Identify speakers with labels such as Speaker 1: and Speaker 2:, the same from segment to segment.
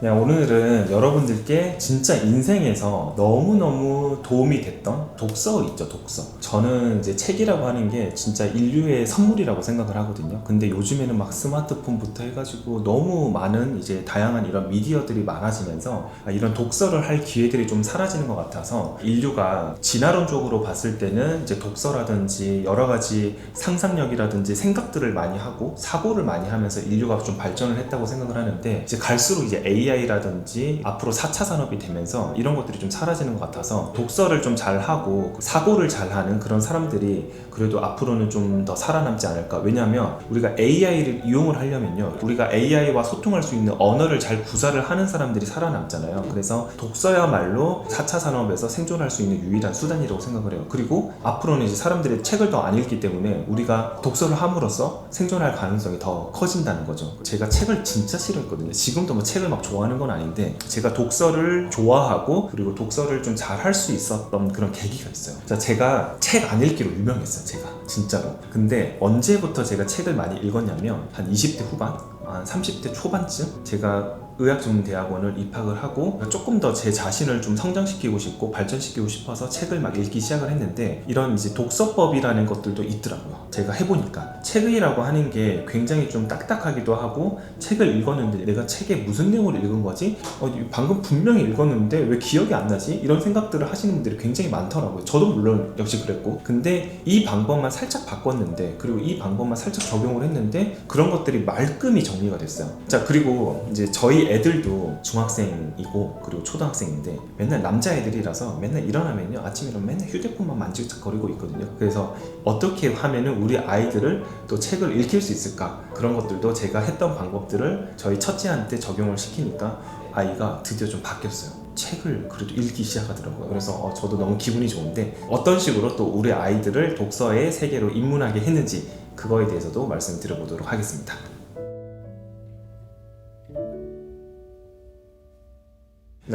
Speaker 1: 오늘은 여러분들께 진짜 인생에서 너무너무 도움이 됐던 독서 있죠, 독서. 저는 이제 책이라고 하는 게 진짜 인류의 선물이라고 생각을 하거든요. 근데 요즘에는 막 스마트폰부터 해가지고 너무 많은 이제 다양한 이런 미디어들이 많아지면서 이런 독서를 할 기회들이 좀 사라지는 것 같아서 인류가 진화론적으로 봤을 때는 이제 독서라든지 여러 가지 상상력이라든지 생각들을 많이 하고 사고를 많이 하면서 인류가 좀 발전을 했다고 생각을 하는데 이제 갈수록 이제 AI라든지 앞으로 4차 산업이 되면서 이런 것들이 좀 사라지는 것 같아서 독서를 좀 잘하고 사고를 잘하는 그런 사람들이 그래도 앞으로는 좀 더 살아남지 않을까. 왜냐하면 우리가 AI를 이용을 하려면요, 우리가 AI와 소통할 수 있는 언어를 잘 구사를 하는 사람들이 살아남잖아요. 그래서 독서야말로 4차 산업에서 생존할 수 있는 유일한 수단이라고 생각을 해요. 그리고 앞으로는 이제 사람들이 책을 더 안 읽기 때문에 우리가 독서를 함으로써 생존할 가능성이 더 커진다는 거죠. 제가 책을 진짜 싫어했거든요. 지금도 뭐 책을 막 좋아하는 건 아닌데 제가 독서를 좋아하고 그리고 독서를 좀 잘 할 수 있었던 그런 계기가 있어요. 제가 책 안 읽기로 유명했어요. 제가 진짜로. 근데 언제부터 제가 책을 많이 읽었냐면 한 20대 후반? 한 30대 초반쯤? 제가 의학전문대학원을 입학을 하고 조금 더 제 자신을 좀 성장시키고 싶고 발전시키고 싶어서 책을 막 읽기 시작을 했는데 이런 이제 독서법이라는 것들도 있더라고요. 제가 해보니까 책이라고 하는 게 굉장히 좀 딱딱하기도 하고 책을 읽었는데 내가 책에 무슨 내용을 읽은 거지? 방금 분명히 읽었는데 왜 기억이 안 나지? 이런 생각들을 하시는 분들이 굉장히 많더라고요. 저도 물론 역시 그랬고, 근데 이 방법만 살짝 바꿨는데 그리고 이 방법만 살짝 적용을 했는데 그런 것들이 말끔히 정리가 됐어요. 자, 그리고 이제 저희 애들도 중학생이고 그리고 초등학생인데 맨날 남자애들이라서 맨날 일어나면요, 아침에 일어나면 맨날 휴대폰만 만지작거리고 있거든요. 그래서 어떻게 하면은 우리 아이들을 또 책을 읽힐 수 있을까, 그런 것들도 제가 했던 방법들을 저희 첫째한테 적용을 시키니까 아이가 드디어 좀 바뀌었어요. 책을 그래도 읽기 시작하더라고요. 그래서 저도 너무 기분이 좋은데 어떤 식으로 또 우리 아이들을 독서의 세계로 입문하게 했는지 그거에 대해서도 말씀드려보도록 하겠습니다.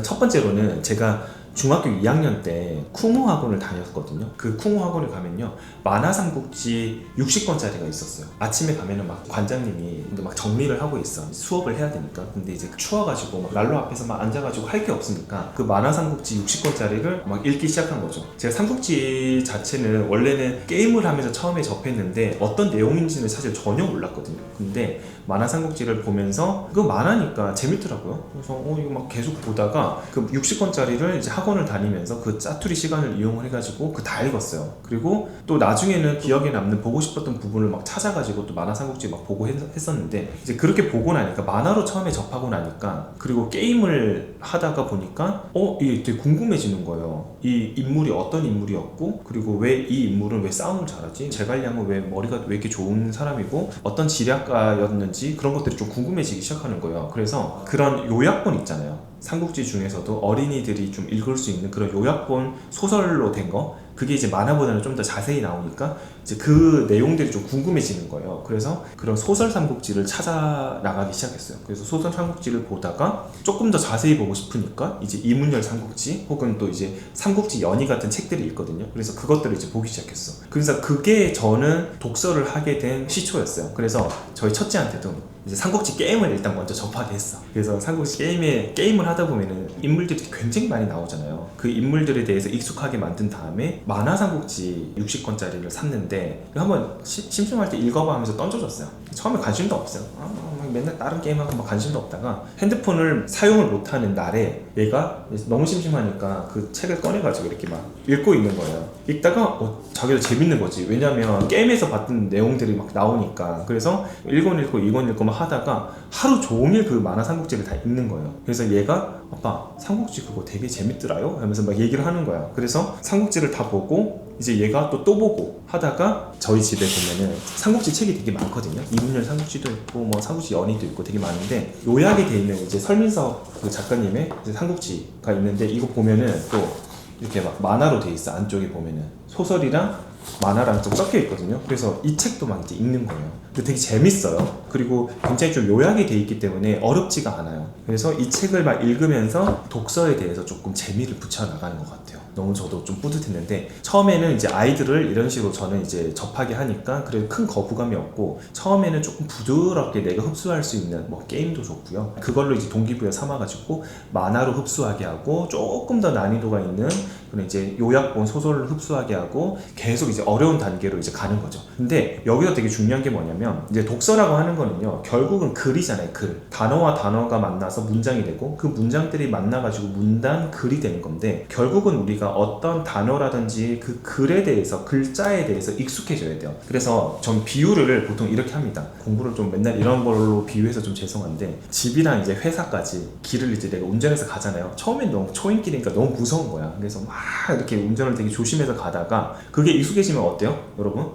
Speaker 1: 첫 번째로는 제가 중학교 2학년 때 쿵우 학원을 다녔거든요. 그 쿵우 학원에 가면요, 만화 삼국지 60권짜리가 있었어요. 아침에 가면은 막 관장님이 막 정리를 하고 있어. 수업을 해야 되니까. 근데 이제 추워가지고 막 난로 앞에서 막 앉아가지고 할 게 없으니까 그 만화 삼국지 60권짜리를 막 읽기 시작한 거죠. 제가 삼국지 자체는 원래는 게임을 하면서 처음에 접했는데 어떤 내용인지는 사실 전혀 몰랐거든요. 근데 만화 삼국지를 보면서 그 만화니까 재밌더라고요. 그래서 이거 막 계속 보다가 그 60권짜리를 이제 학원을 다니면서 그 짜투리 시간을 이용을 해가지고 그 다 읽었어요. 그리고 또 나중에는 기억에 남는 보고 싶었던 부분을 막 찾아가지고 또 만화 삼국지 막 보고 했었는데 이제 그렇게 보고 나니까 만화로 처음에 접하고 나니까 그리고 게임을 하다가 보니까 이게 되게 궁금해지는 거예요. 이 인물이 어떤 인물이었고 그리고 왜 이 인물은 왜 싸움을 잘하지? 제갈량은 왜 머리가 왜 이렇게 좋은 사람이고 어떤 지략가였는지 그런 것들이 좀 궁금해지기 시작하는 거예요. 그래서 그런 요약본 있잖아요. 삼국지 중에서도 어린이들이 좀 읽을 수 있는 그런 요약본 소설로 된 거, 그게 이제 만화보다는 좀 더 자세히 나오니까 이제 그 내용들이 좀 궁금해지는 거예요. 그래서 그런 소설 삼국지를 찾아 나가기 시작했어요. 그래서 소설 삼국지를 보다가 조금 더 자세히 보고 싶으니까 이제 이문열 삼국지 혹은 또 이제 삼국지 연의 같은 책들이 있거든요. 그래서 그것들을 이제 보기 시작했어. 그래서 그게 저는 독서를 하게 된 시초였어요. 그래서 저희 첫째한테도 이제 삼국지 게임을 일단 먼저 접하게 했어. 그래서 삼국지 게임을 하다 보면은 인물들이 굉장히 많이 나오잖아요. 그 인물들에 대해서 익숙하게 만든 다음에 만화 삼국지 60권짜리를 샀는데 한번 심심할 때 읽어봐 하면서 던져줬어요. 처음에 관심도 없어요. 맨날 다른 게임하고 막 관심도 없다가 핸드폰을 사용을 못하는 날에 얘가 너무 심심하니까 그 책을 꺼내가지고 이렇게 막 읽고 있는 거예요. 읽다가 자기도 재밌는 거지. 왜냐면 게임에서 봤던 내용들이 막 나오니까. 그래서 이건 읽고 막 하다가 하루 종일 그 만화 삼국지를 다 읽는 거예요. 그래서 얘가 아빠 삼국지 그거 되게 재밌더라요? 하면서 막 얘기를 하는 거야. 그래서 삼국지를 다 보고 이제 얘가 또 보고 하다가 저희 집에 보면은 삼국지 책이 되게 많거든요. 이문열 삼국지도 있고 뭐 삼국지 연의도 있고 되게 많은데 요약이 돼 있는 이제 설민석 그 작가님의 이제 삼국지가 있는데 이거 보면은 또 이렇게 막 만화로 돼 있어. 안쪽에 보면은 소설이랑 만화랑 좀 섞여 있거든요. 그래서 이 책도 막 이제 읽는 거예요. 근데 되게 재밌어요. 그리고 굉장히 좀 요약이 돼 있기 때문에 어렵지가 않아요. 그래서 이 책을 막 읽으면서 독서에 대해서 조금 재미를 붙여 나가는 것 같아요. 너무 저도 좀 뿌듯했는데, 처음에는 이제 아이들을 이런 식으로 저는 이제 접하게 하니까 그래도 큰 거부감이 없고, 처음에는 조금 부드럽게 내가 흡수할 수 있는 뭐 게임도 좋고요. 그걸로 이제 동기부여 삼아가지고 만화로 흡수하게 하고, 조금 더 난이도가 있는 그런 이제 요약본 소설을 흡수하게 하고, 계속 이제 어려운 단계로 이제 가는 거죠. 근데 여기서 되게 중요한 게 뭐냐면, 이제 독서라고 하는 거는요, 결국은 글이잖아요. 글. 단어와 단어가 만나서 문장이 되고, 그 문장들이 만나가지고 문단, 글이 되는 건데, 결국은 우리가 어떤 단어라든지 그 글에 대해서, 글자에 대해서 익숙해져야 돼요. 그래서 전 비유를 보통 이렇게 합니다. 공부를 좀 맨날 이런 걸로 비유해서 좀 죄송한데, 집이랑 이제 회사까지 길을 이제 내가 운전해서 가잖아요. 처음엔 너무 초행길이니까 너무 무서운 거야. 그래서 막 이렇게 운전을 되게 조심해서 가다가 그게 익숙해지면 어때요, 여러분?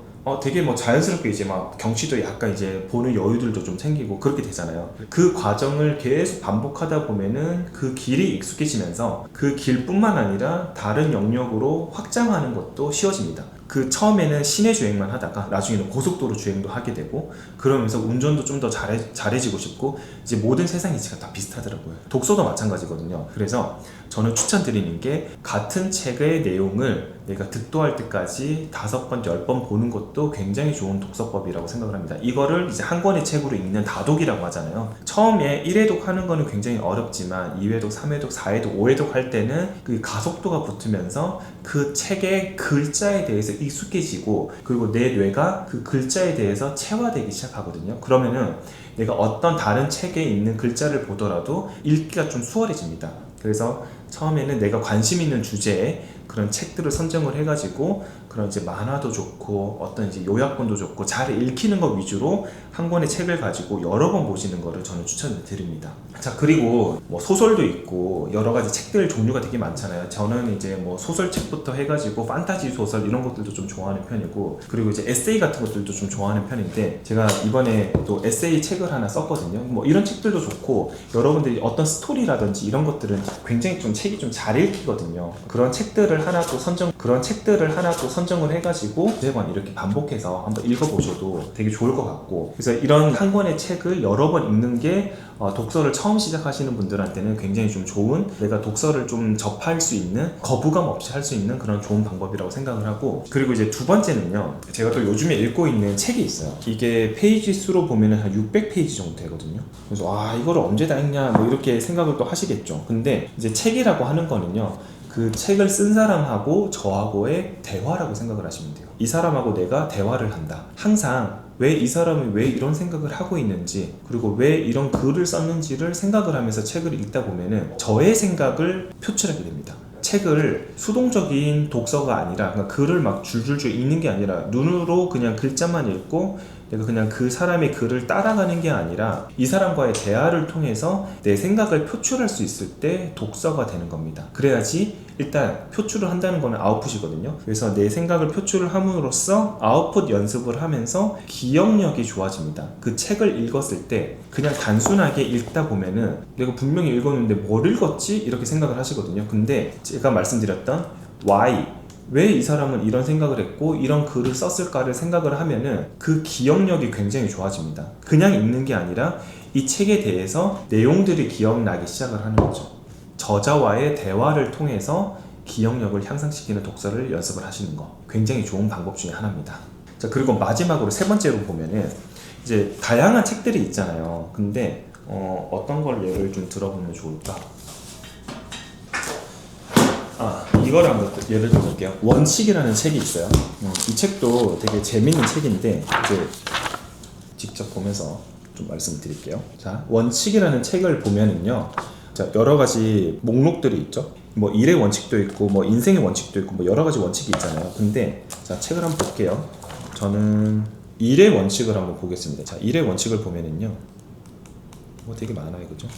Speaker 1: 되게 뭐 자연스럽게 이제 막 경치도 약간 이제 보는 여유들도 좀 생기고 그렇게 되잖아요. 그 과정을 계속 반복하다 보면은 그 길이 익숙해지면서 그 길뿐만 아니라 다른 영역으로 확장하는 것도 쉬워집니다. 그 처음에는 시내 주행만 하다가 나중에는 고속도로 주행도 하게 되고, 그러면서 운전도 좀 더 잘해지고 싶고, 이제 모든 세상 이치가 다 비슷하더라고요. 독서도 마찬가지거든요. 그래서 저는 추천드리는 게, 같은 책의 내용을 내가 득도할 때까지 5번, 10번 보는 것도 굉장히 좋은 독서법이라고 생각을 합니다. 이거를 이제 한 권의 책으로 읽는 다독이라고 하잖아요. 처음에 1회독 하는 거는 굉장히 어렵지만 2회독, 3회독, 4회독, 5회독 할 때는 그 가속도가 붙으면서 그 책의 글자에 대해서 익숙해지고, 그리고 내 뇌가 그 글자에 대해서 체화되기 시작하거든요. 그러면은 내가 어떤 다른 책에 있는 글자를 보더라도 읽기가 좀 수월해집니다. 그래서 처음에는 내가 관심 있는 주제에 그런 책들을 선정을 해가지고, 그런 이제 만화도 좋고 어떤 이제 요약본도 좋고 잘 읽히는 것 위주로 한 권의 책을 가지고 여러 번 보시는 거를 저는 추천을 드립니다. 자, 그리고 뭐 소설도 있고 여러 가지 책들 종류가 되게 많잖아요. 저는 이제 뭐 소설책부터 해가지고 판타지 소설 이런 것들도 좀 좋아하는 편이고, 그리고 이제 에세이 같은 것들도 좀 좋아하는 편인데, 제가 이번에 또 에세이 책을 하나 썼거든요. 뭐 이런 책들도 좋고, 여러분들이 어떤 스토리라든지 이런 것들은 굉장히 좀 책이 좀 잘 읽히거든요. 그런 책들을 하나 또 선정을 해가지고 매번 이렇게 반복해서 한번 읽어보셔도 되게 좋을 것 같고, 그래서 이런 한 권의 책을 여러 번 읽는 게 독서를 처음 시작하시는 분들한테는 굉장히 좀 좋은, 내가 독서를 좀 접할 수 있는, 거부감 없이 할 수 있는 그런 좋은 방법이라고 생각을 하고, 그리고 이제 두 번째는요, 제가 또 요즘에 읽고 있는 책이 있어요. 이게 페이지 수로 보면은 한 600페이지 정도 되거든요. 그래서 이거를 언제 다 읽냐 뭐 이렇게 생각을 또 하시겠죠. 근데 이제 책이라고 하는 거는요, 그 책을 쓴 사람하고 저하고의 대화라고 생각을 하시면 돼요. 이 사람하고 내가 대화를 한다. 항상 왜 이 사람이 왜 이런 생각을 하고 있는지, 그리고 왜 이런 글을 썼는지를 생각을 하면서 책을 읽다 보면은 저의 생각을 표출하게 됩니다. 책을 수동적인 독서가 아니라, 그러니까 글을 막 줄줄줄 읽는 게 아니라, 눈으로 그냥 글자만 읽고 내가 그냥 그 사람의 글을 따라가는 게 아니라, 이 사람과의 대화를 통해서 내 생각을 표출할 수 있을 때 독서가 되는 겁니다. 그래야지 일단 표출을 한다는 거는 아웃풋이거든요. 그래서 내 생각을 표출을 함으로써 아웃풋 연습을 하면서 기억력이 좋아집니다. 그 책을 읽었을 때 그냥 단순하게 읽다 보면은 내가 분명히 읽었는데 뭘 읽었지? 이렇게 생각을 하시거든요. 근데 제가 말씀드렸던 why, 왜 이 사람은 이런 생각을 했고 이런 글을 썼을까를 생각을 하면은 그 기억력이 굉장히 좋아집니다. 그냥 읽는 게 아니라 이 책에 대해서 내용들이 기억나기 시작을 하는 거죠. 저자와의 대화를 통해서 기억력을 향상시키는 독서를 연습을 하시는 거, 굉장히 좋은 방법 중에 하나입니다. 자, 그리고 마지막으로 세 번째로 보면은 이제 다양한 책들이 있잖아요. 근데 어떤 걸 예를 좀 들어보면 좋을까? 이거를 한번 예를 들어볼게요. 원칙이라는 책이 있어요. 이 책도 되게 재밌는 책인데 이제 직접 보면서 좀 말씀드릴게요. 자, 원칙이라는 책을 보면은요, 자, 여러 가지 목록들이 있죠. 뭐 일의 원칙도 있고 뭐 인생의 원칙도 있고 뭐 여러 가지 원칙이 있잖아요. 근데 자, 책을 한번 볼게요. 저는 일의 원칙을 한번 보겠습니다. 자, 일의 원칙을 보면은요, 뭐 되게 많아요, 그죠?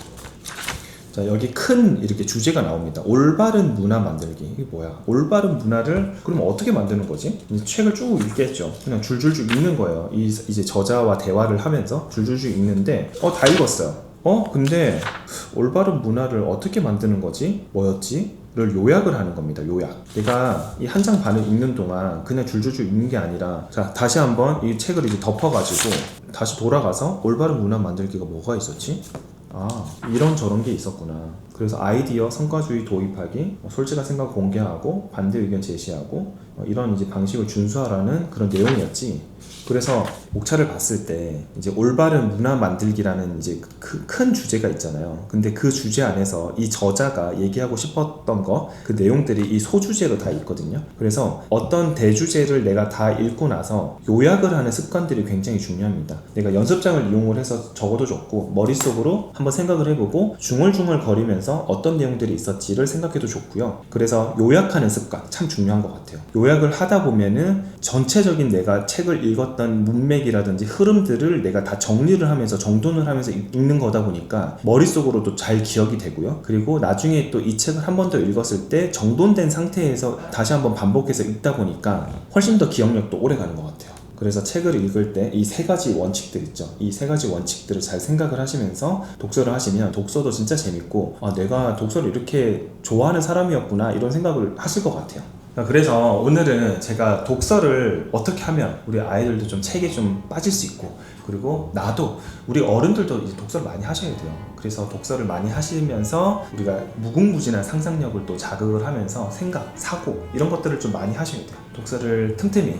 Speaker 1: 자, 여기 큰 이렇게 주제가 나옵니다. 올바른 문화 만들기. 이게 뭐야? 올바른 문화를 그럼 어떻게 만드는 거지? 책을 쭉 읽겠죠. 그냥 줄줄줄 읽는 거예요. 이제 저자와 대화를 하면서 줄줄줄 읽는데 다 읽었어요. 근데 올바른 문화를 어떻게 만드는 거지? 뭐였지? 를 요약을 하는 겁니다. 요약. 내가 이 한 장 반을 읽는 동안 그냥 줄줄줄 읽는 게 아니라, 자, 다시 한번 이 책을 이제 덮어가지고 다시 돌아가서 올바른 문화 만들기가 뭐가 있었지? 이런 저런 게 있었구나. 그래서 아이디어 성과주의 도입하기, 솔직한 생각 공개하고 반대 의견 제시하고, 이런 이제 방식을 준수하라는 그런 내용이었지. 그래서 목차를 봤을 때 이제 올바른 문화 만들기라는 이제 큰 주제가 있잖아요. 근데 그 주제 안에서 이 저자가 얘기하고 싶었던 그 내용들이 이 소주제로 다 있거든요. 그래서 어떤 대주제를 내가 다 읽고 나서 요약을 하는 습관들이 굉장히 중요합니다. 내가 연습장을 이용을 해서 적어도 좋고, 머릿속으로 한번 생각을 해보고 중얼중얼 거리면서 어떤 내용들이 있었지를 생각해도 좋고요. 그래서 요약하는 습관 참 중요한 것 같아요. 요약을 하다 보면은 전체적인 내가 책을 읽었던 문맥이라든지 흐름들을 내가 다 정리를 하면서 정돈을 하면서 읽는 거다 보니까 머릿속으로도 잘 기억이 되고요. 그리고 나중에 또 이 책을 한 번 더 읽었을 때 정돈된 상태에서 다시 한번 반복해서 읽다 보니까 훨씬 더 기억력도 오래 가는 것 같아요. 그래서 책을 읽을 때 이 세 가지 원칙들 있죠. 이 세 가지 원칙들을 잘 생각을 하시면서 독서를 하시면 독서도 진짜 재밌고, 내가 독서를 이렇게 좋아하는 사람이었구나, 이런 생각을 하실 것 같아요. 그래서 오늘은 제가 독서를 어떻게 하면 우리 아이들도 좀 책에 좀 빠질 수 있고, 그리고 나도, 우리 어른들도 이제 독서를 많이 하셔야 돼요. 그래서 독서를 많이 하시면서 우리가 무궁무진한 상상력을 또 자극을 하면서 생각, 사고, 이런 것들을 좀 많이 하셔야 돼요. 독서를 틈틈이,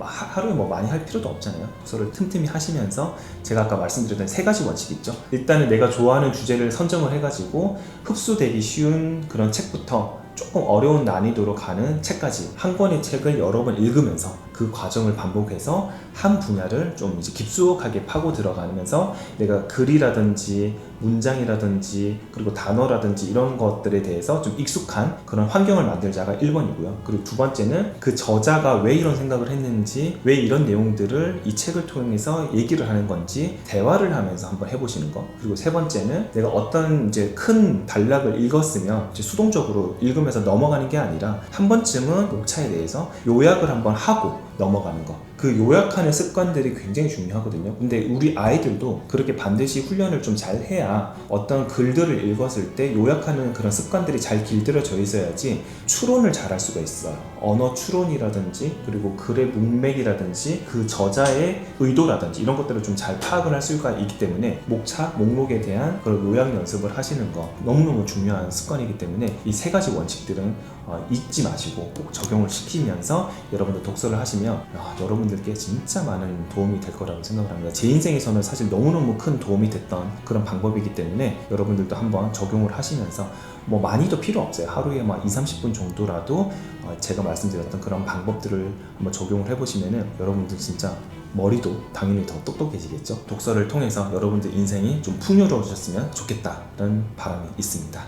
Speaker 1: 하루에 많이 할 필요도 없잖아요. 독서를 틈틈이 하시면서 제가 아까 말씀드렸던 세 가지 원칙 있죠. 일단은 내가 좋아하는 주제를 선정을 해가지고 흡수되기 쉬운 그런 책부터 조금 어려운 난이도로 가는 책까지 한 권의 책을 여러 번 읽으면서 그 과정을 반복해서 한 분야를 좀 이제 깊숙하게 파고 들어가면서 내가 글이라든지 문장이라든지 그리고 단어라든지 이런 것들에 대해서 좀 익숙한 그런 환경을 만들자가 1번이고요. 그리고 두 번째는 그 저자가 왜 이런 생각을 했는지, 왜 이런 내용들을 이 책을 통해서 얘기를 하는 건지 대화를 하면서 한번 해보시는 거. 그리고 세 번째는 내가 어떤 이제 큰 단락을 읽었으면 이제 수동적으로 읽으면서 넘어가는 게 아니라 한 번쯤은 목차에 대해서 요약을 한번 하고 넘어가는 거. 그 요약하는 습관들이 굉장히 중요하거든요. 근데 우리 아이들도 그렇게 반드시 훈련을 좀 잘 해야 어떤 글들을 읽었을 때 요약하는 그런 습관들이 잘 길들여져 있어야지 추론을 잘 할 수가 있어요. 언어 추론이라든지 그리고 글의 문맥이라든지 그 저자의 의도라든지 이런 것들을 좀 잘 파악을 할 수가 있기 때문에 목차, 목록에 대한 그런 요약 연습을 하시는 거 너무너무 중요한 습관이기 때문에 이 세 가지 원칙들은 잊지 마시고 꼭 적용을 시키면서 여러분들 독서를 하시면 여러분들께 진짜 많은 도움이 될 거라고 생각을 합니다. 제 인생에서는 사실 너무너무 큰 도움이 됐던 그런 방법이기 때문에 여러분들도 한번 적용을 하시면서 많이도 필요 없어요. 하루에 20-30분 정도라도 제가 말씀드렸던 그런 방법들을 한번 적용을 해보시면은 여러분들 진짜 머리도 당연히 더 똑똑해지겠죠. 독서를 통해서 여러분들 인생이 좀 풍요로워졌으면 좋겠다는 바람이 있습니다.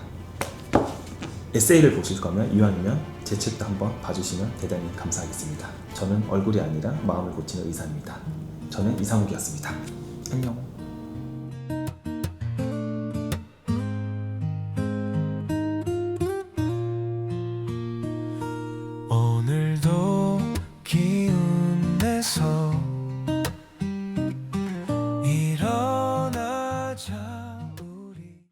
Speaker 1: 에세이를 보실 거면 이왕이면 제 책도 한번 봐주시면 대단히 감사하겠습니다. 저는 얼굴이 아니라 마음을 고치는 의사입니다. 저는 이상욱이었습니다. 안녕.
Speaker 2: 오늘도 기운 내서